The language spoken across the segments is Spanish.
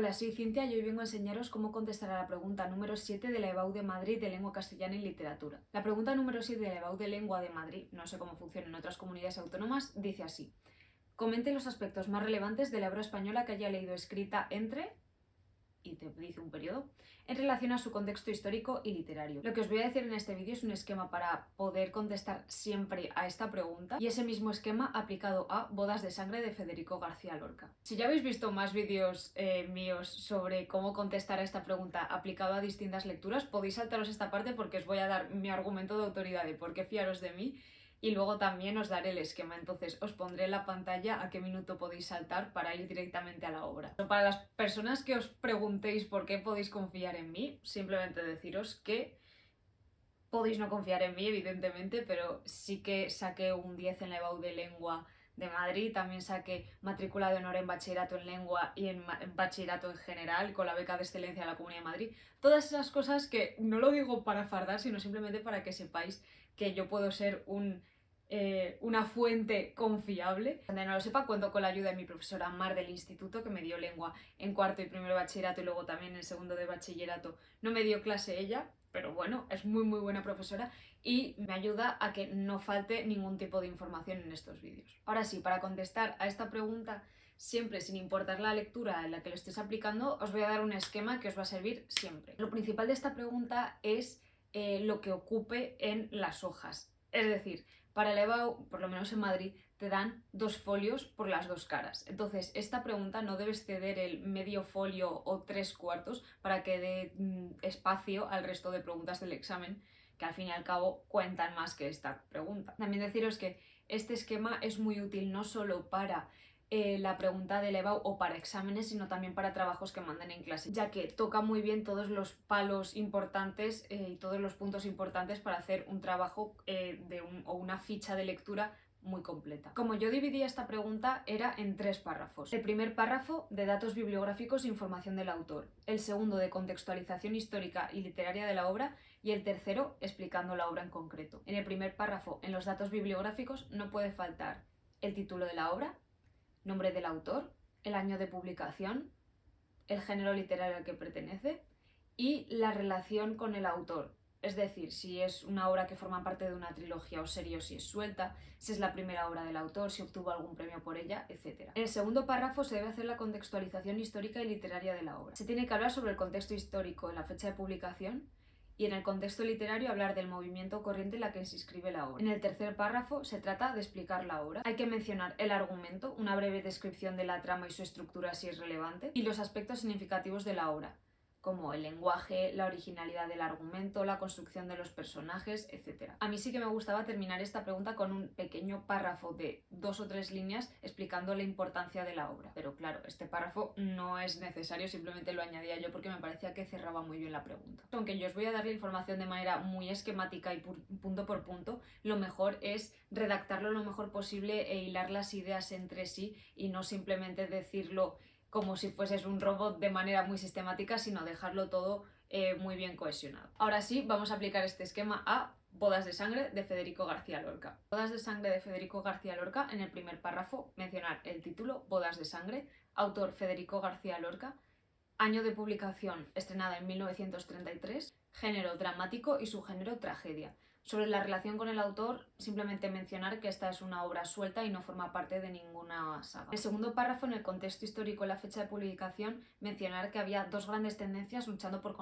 Hola, soy Cintia y hoy vengo a enseñaros cómo contestar a la pregunta número 7 de la EBAU de Madrid de Lengua Castellana y Literatura. La pregunta número 7 de la EBAU de Lengua de Madrid, no sé cómo funciona en otras comunidades autónomas, dice así: comente los aspectos más relevantes de la obra española que haya leído escrita entre... y te dice un periodo, en relación a su contexto histórico y literario. Lo que os voy a decir en este vídeo es un esquema para poder contestar siempre a esta pregunta y ese mismo esquema aplicado a Bodas de Sangre de Federico García Lorca. Si ya habéis visto más vídeos míos sobre cómo contestar a esta pregunta aplicado a distintas lecturas, podéis saltaros esta parte porque os voy a dar mi argumento de autoridad de por qué fiaros de mí. Y luego también os daré el esquema, entonces os pondré en la pantalla a qué minuto podéis saltar para ir directamente a la obra. Para las personas que os preguntéis por qué podéis confiar en mí, simplemente deciros que podéis no confiar en mí, evidentemente, pero sí que saqué un 10 en la EBAU de Lengua de Madrid, también saqué matrícula de honor en bachillerato en lengua y en bachillerato en general, con la beca de excelencia de la Comunidad de Madrid. Todas esas cosas que no lo digo para fardar, sino simplemente para que sepáis que yo puedo ser una fuente confiable. Donde no lo sepa, cuento con la ayuda de mi profesora Mar del instituto, que me dio lengua en cuarto y primero de bachillerato y luego también en segundo de bachillerato. No me dio clase ella, pero bueno, es muy buena profesora y me ayuda a que no falte ningún tipo de información en estos vídeos. Ahora sí, para contestar a esta pregunta, siempre sin importar la lectura en la que lo estés aplicando, os voy a dar un esquema que os va a servir siempre. Lo principal de esta pregunta es lo que ocupe en las hojas. Es decir, para el EBAU, por lo menos en Madrid, te dan 2 folios por las 2 caras. Entonces, esta pregunta no debes ceder el medio folio o 3/4 para que dé espacio al resto de preguntas del examen, que al fin y al cabo cuentan más que esta pregunta. También deciros que este esquema es muy útil no solo para la pregunta del EBAU o para exámenes, sino también para trabajos que manden en clase, ya que toca muy bien todos los palos importantes y todos los puntos importantes para hacer un trabajo o una ficha de lectura muy completa. Como yo dividía esta pregunta, era en 3 párrafos. El primer párrafo de datos bibliográficos e información del autor, el segundo de contextualización histórica y literaria de la obra y el tercero explicando la obra en concreto. En el primer párrafo, en los datos bibliográficos, no puede faltar el título de la obra, nombre del autor, el año de publicación, el género literario al que pertenece y la relación con el autor. Es decir, si es una obra que forma parte de una trilogía o serie o si es suelta, si es la primera obra del autor, si obtuvo algún premio por ella, etc. En el segundo párrafo se debe hacer la contextualización histórica y literaria de la obra. Se tiene que hablar sobre el contexto histórico en la fecha de publicación y en el contexto literario hablar del movimiento corriente en la que se inscribe la obra. En el tercer párrafo se trata de explicar la obra. Hay que mencionar el argumento, una breve descripción de la trama y su estructura si es relevante, y los aspectos significativos de la obra, como el lenguaje, la originalidad del argumento, la construcción de los personajes, etc. A mí sí que me gustaba terminar esta pregunta con un pequeño párrafo de 2 o 3 líneas explicando la importancia de la obra. Pero claro, este párrafo no es necesario, simplemente lo añadía yo porque me parecía que cerraba muy bien la pregunta. Aunque yo os voy a dar la información de manera muy esquemática y punto por punto, lo mejor es redactarlo lo mejor posible e hilar las ideas entre sí y no simplemente decirlo como si fueses un robot de manera muy sistemática, sino dejarlo todo muy bien cohesionado. Ahora sí, vamos a aplicar este esquema a Bodas de Sangre de Federico García Lorca. Bodas de Sangre de Federico García Lorca, en el primer párrafo, mencionar el título, Bodas de Sangre, autor Federico García Lorca, año de publicación, estrenada en 1933, género dramático y subgénero tragedia. Sobre la relación con el autor, simplemente mencionar que esta es una obra suelta y no forma parte de ninguna saga. En el segundo párrafo, en el contexto histórico y la fecha de publicación, mencionar que había 2 grandes tendencias luchando por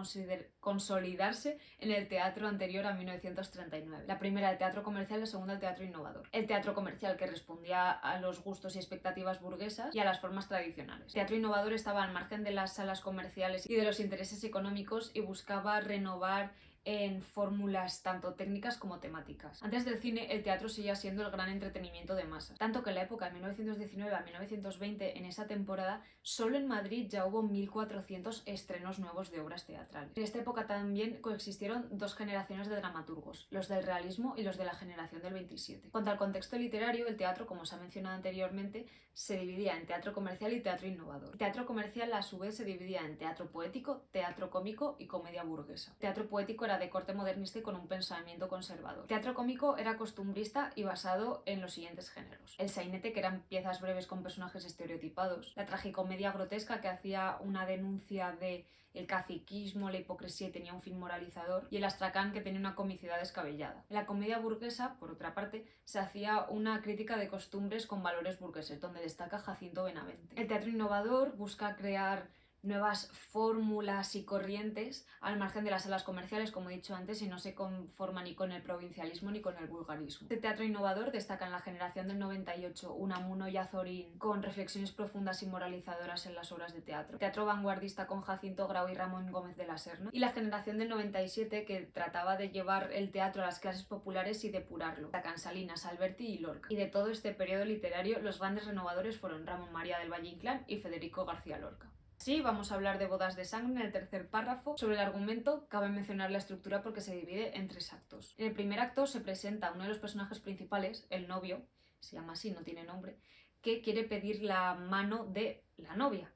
consolidarse en el teatro anterior a 1939. La primera, el teatro comercial, la segunda, el teatro innovador. El teatro comercial, que respondía a los gustos y expectativas burguesas y a las formas tradicionales. El teatro innovador estaba al margen de las salas comerciales y de los intereses económicos y buscaba renovar en fórmulas tanto técnicas como temáticas. Antes del cine, el teatro seguía siendo el gran entretenimiento de masas, tanto que en la época de 1919 a 1920, en esa temporada, solo en Madrid ya hubo 1400 estrenos nuevos de obras teatrales. En esta época también coexistieron 2 generaciones de dramaturgos, los del realismo y los de la generación del 27. Cuanto al contexto literario, el teatro, como se ha mencionado anteriormente, se dividía en teatro comercial y teatro innovador. El teatro comercial, a su vez, se dividía en teatro poético, teatro cómico y comedia burguesa. El teatro poético era de corte modernista y con un pensamiento conservador. El teatro cómico era costumbrista y basado en los siguientes géneros: el sainete, que eran piezas breves con personajes estereotipados; la tragicomedia grotesca, que hacía una denuncia de el caciquismo, la hipocresía y tenía un fin moralizador; y el astracán, que tenía una comicidad descabellada. En la comedia burguesa, por otra parte, se hacía una crítica de costumbres con valores burgueses, donde destaca Jacinto Benavente. El teatro innovador busca crear nuevas fórmulas y corrientes al margen de las salas comerciales, como he dicho antes, y no se conforma ni con el provincialismo ni con el vulgarismo. Este teatro innovador destaca en la generación del 98 Unamuno y Azorín, con reflexiones profundas y moralizadoras en las obras de teatro; teatro vanguardista con Jacinto Grau y Ramón Gómez de la Serna; y la generación del 97, que trataba de llevar el teatro a las clases populares y depurarlo. Destacan Salinas, Alberti y Lorca. Y de todo este periodo literario, los grandes renovadores fueron Ramón María del Valle Inclán y Federico García Lorca. Sí, vamos a hablar de Bodas de Sangre en el tercer párrafo. Sobre el argumento, cabe mencionar la estructura porque se divide en 3 actos. En el primer acto se presenta uno de los personajes principales, el novio, se llama así, no tiene nombre, que quiere pedir la mano de la novia,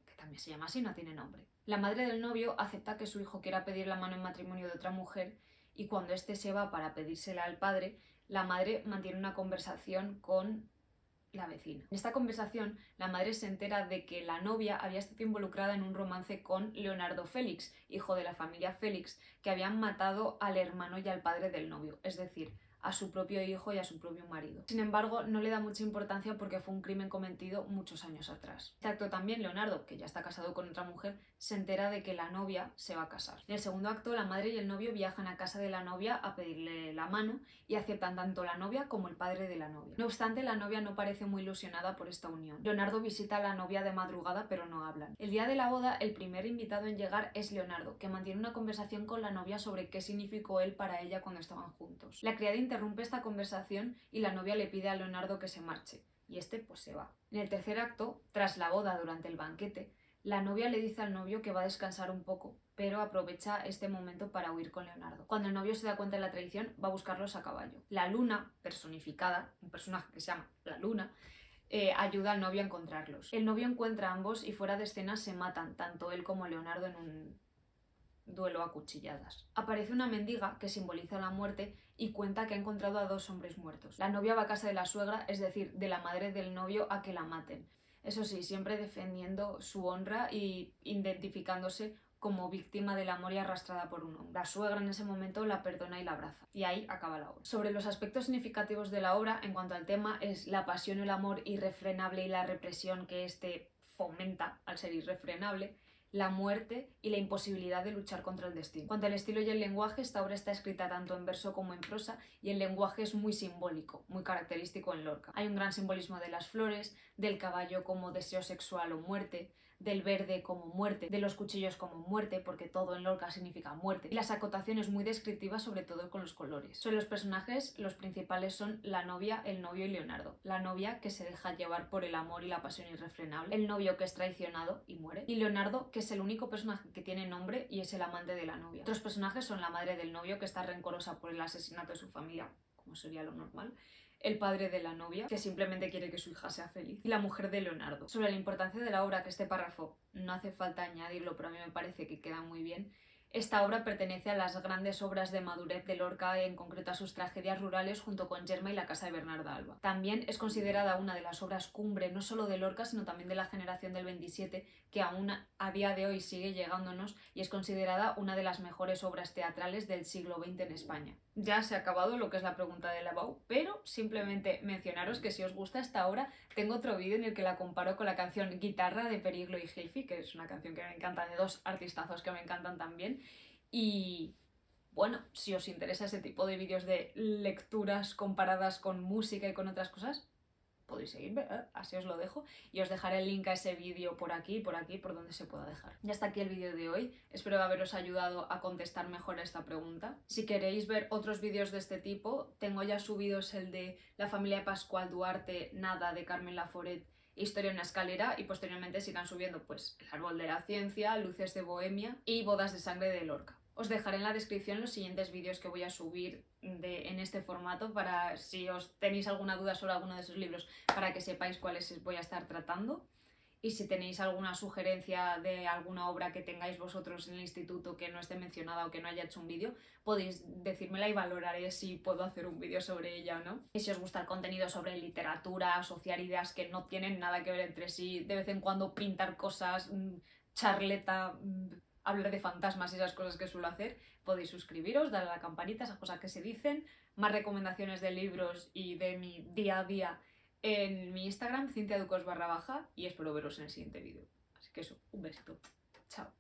que también se llama así, no tiene nombre. La madre del novio acepta que su hijo quiera pedir la mano en matrimonio de otra mujer, y cuando éste se va para pedírsela al padre, la madre mantiene una conversación con la vecina. En esta conversación, la madre se entera de que la novia había estado involucrada en un romance con Leonardo Félix, hijo de la familia Félix, que habían matado al hermano y al padre del novio, es decir, a su propio hijo y a su propio marido. Sin embargo, no le da mucha importancia porque fue un crimen cometido muchos años atrás. En este acto también Leonardo, que ya está casado con otra mujer, se entera de que la novia se va a casar. En el segundo acto, la madre y el novio viajan a casa de la novia a pedirle la mano y aceptan tanto la novia como el padre de la novia. No obstante, la novia no parece muy ilusionada por esta unión. Leonardo visita a la novia de madrugada, pero no hablan. El día de la boda, el primer invitado en llegar es Leonardo, que mantiene una conversación con la novia sobre qué significó él para ella cuando estaban juntos. La criada interrumpe esta conversación y la novia le pide a Leonardo que se marche, y este pues se va. En el tercer acto, tras la boda, durante el banquete, la novia le dice al novio que va a descansar un poco, pero aprovecha este momento para huir con Leonardo. Cuando el novio se da cuenta de la traición, va a buscarlos a caballo. La luna, personificada, un personaje que se llama la luna, ayuda al novio a encontrarlos. El novio encuentra a ambos y fuera de escena se matan, tanto él como Leonardo, en un duelo a cuchilladas. Aparece una mendiga que simboliza la muerte y cuenta que ha encontrado a 2 hombres muertos. La novia va a casa de la suegra, es decir, de la madre del novio, a que la maten. Eso sí, siempre defendiendo su honra y identificándose como víctima del amor y arrastrada por un hombre. La suegra en ese momento la perdona y la abraza. Y ahí acaba la obra. Sobre los aspectos significativos de la obra, en cuanto al tema, es la pasión, el amor irrefrenable y la represión que éste fomenta al ser irrefrenable, la muerte y la imposibilidad de luchar contra el destino. En cuanto al estilo y el lenguaje, esta obra está escrita tanto en verso como en prosa y el lenguaje es muy simbólico, muy característico en Lorca. Hay un gran simbolismo de las flores, del caballo como deseo sexual o muerte, del verde como muerte, de los cuchillos como muerte, porque todo en Lorca significa muerte, y las acotaciones muy descriptivas, sobre todo con los colores. Sobre los personajes, los principales son la novia, el novio y Leonardo. La novia, que se deja llevar por el amor y la pasión irrefrenable; el novio, que es traicionado y muere; y Leonardo, que es el único personaje que tiene nombre y es el amante de la novia. Otros personajes son la madre del novio, que está rencorosa por el asesinato de su familia, como sería lo normal; el padre de la novia, que simplemente quiere que su hija sea feliz; y la mujer de Leonardo. Sobre la importancia de la obra, que este párrafo no hace falta añadirlo, pero a mí me parece que queda muy bien. Esta obra pertenece a las grandes obras de madurez de Lorca, en concreto a sus tragedias rurales junto con Yerma y la casa de Bernarda Alba. También es considerada una de las obras cumbre no solo de Lorca, sino también de la generación del 27, que aún a día de hoy sigue llegándonos y es considerada una de las mejores obras teatrales del siglo XX en España. Ya se ha acabado lo que es la pregunta de la BAU, pero simplemente mencionaros que si os gusta esta obra, tengo otro vídeo en el que la comparo con la canción Guitarra de Periglo y Gilfi, que es una canción que me encanta, de 2 artistazos que me encantan también. Y bueno, si os interesa ese tipo de vídeos de lecturas comparadas con música y con otras cosas, podéis seguirme, así os lo dejo, y os dejaré el link a ese vídeo por aquí, por donde se pueda dejar. Ya está aquí el vídeo de hoy, espero haberos ayudado a contestar mejor a esta pregunta. Si queréis ver otros vídeos de este tipo, tengo ya subidos el de la familia de Pascual Duarte, Nada, de Carmen Laforet, Historia en una escalera, y posteriormente sigan subiendo pues El árbol de la ciencia, Luces de Bohemia y Bodas de sangre de Lorca. Os dejaré en la descripción los siguientes vídeos que voy a subir en este formato, para si os tenéis alguna duda sobre alguno de esos libros, para que sepáis cuáles voy a estar tratando. Y si tenéis alguna sugerencia de alguna obra que tengáis vosotros en el instituto que no esté mencionada o que no haya hecho un vídeo, podéis decírmela y valoraré si puedo hacer un vídeo sobre ella o no. Y si os gusta el contenido sobre literatura, asociar ideas que no tienen nada que ver entre sí, de vez en cuando pintar cosas, charleta, hablar de fantasmas y esas cosas que suelo hacer, podéis suscribiros, darle a la campanita, esas cosas que se dicen, más recomendaciones de libros y de mi día a día en mi Instagram, cintiaducos_, y espero veros en el siguiente vídeo. Así que eso, un besito. Chao.